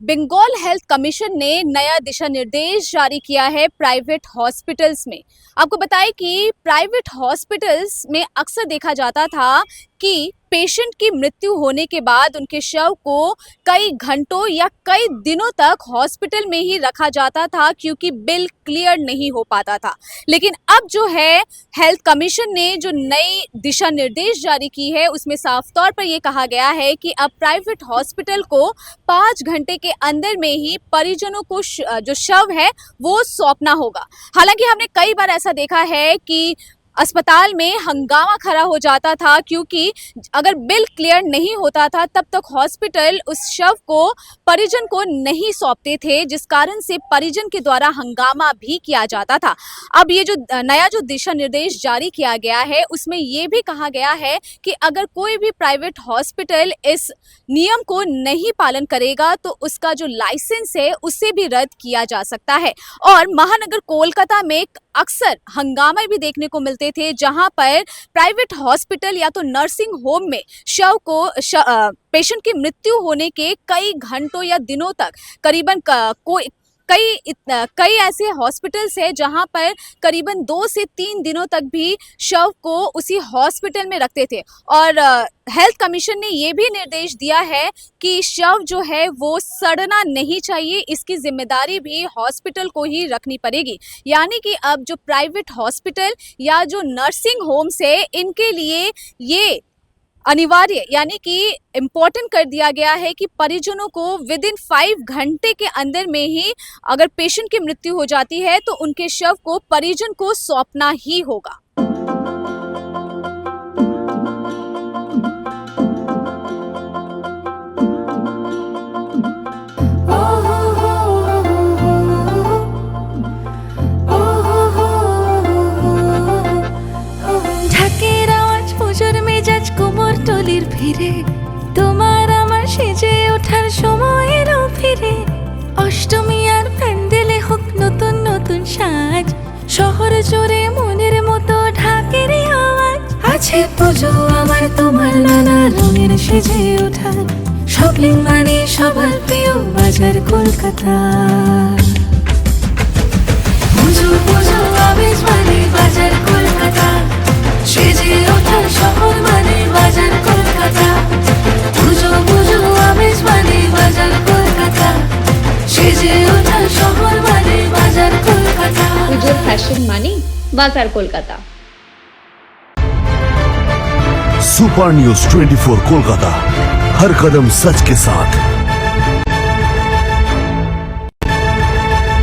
Bengal health commission ने नया दिशा निर्देश जारी किया है प्राइवेट हॉस्पिटल्स में। आपको बताएं कि प्राइवेट हॉस्पिटल्स में अक्सर देखा जाता था कि पेशेंट की मृत्यु होने के बाद उनके शव को कई घंटों या कई दिनों तक हॉस्पिटल में ही रखा जाता था क्योंकि बिल क्लियर नहीं हो पाता था। लेकिन अब जो है हेल्थ कमीशन ने जो नई दिशा निर्देश जारी की है उसमें साफ तौर पर यह कहा गया है कि अब प्राइवेट हॉस्पिटल को 5 घंटे के अंदर में ही परिजनों को जो शव है वो सौंपना होगा। हालांकि हमने कई बार ऐसा देखा है कि अस्पताल में हंगामा खड़ा हो जाता था क्योंकि अगर बिल क्लियर नहीं होता था तब तक हॉस्पिटल उस शव को परिजन को नहीं सौंपते थे, जिस कारण से परिजन के द्वारा हंगामा भी किया जाता था। अब ये जो नया दिशा निर्देश जारी किया गया है उसमें ये भी कहा गया है कि अगर कोई भी प्राइवेट हॉस्पिटल इस नियम को नहीं पालन करेगा तो उसका जो लाइसेंस है उसे भी रद्द किया जा सकता है। और महानगर कोलकाता में अक्सर हंगामे भी देखने को मिलते थे जहां पर प्राइवेट हॉस्पिटल या तो नर्सिंग होम में शव को पेशेंट की मृत्यु होने के कई घंटों या दिनों तक करीबन कई ऐसे हॉस्पिटल्स हैं जहां पर करीबन 2 से 3 दिनों तक भी शव को उसी हॉस्पिटल में रखते थे। और हेल्थ कमीशन ने ये भी निर्देश दिया है कि शव जो है वो सड़ना नहीं चाहिए, इसकी जिम्मेदारी भी हॉस्पिटल को ही रखनी पड़ेगी। यानी कि अब जो प्राइवेट हॉस्पिटल या जो नर्सिंग होम्स है इनके लिए ये अनिवार्य यानी कि इम्पोर्टेंट कर दिया गया है कि परिजनों को विद इन 5 घंटे के अंदर में ही अगर पेशेंट की मृत्यु हो जाती है तो उनके शव को परिजन को सौंपना ही होगा। ফিরে তোমার আমার সেজে ওঠার সময় এলো ফিরে অষ্টমী আর প্যান্ডেলে হোক নতুন নতুন সাজ শহর জুড়ে মনের মতো ঢাকের আওয়াজ আছে পুজো আমার তোমার নানা রঙের সেজে ওঠা শপিং মানে সবার প্রিয় বাজার কলকাতা পুজো পুজো আবেশ মানে বাজার কলকাতা সেজে ওঠা শহর মানে বাজার কলকাতা পুজো পুজো আবেশ মানে বাজার কলকাতা সেজে ওঠা শহর মানে বাজার কলকাতা পুজোর ফ্যাশন মানে বাজার কলকাতা। सुपर न्यूज 24 कोलकाता, हर कदम सच के साथ।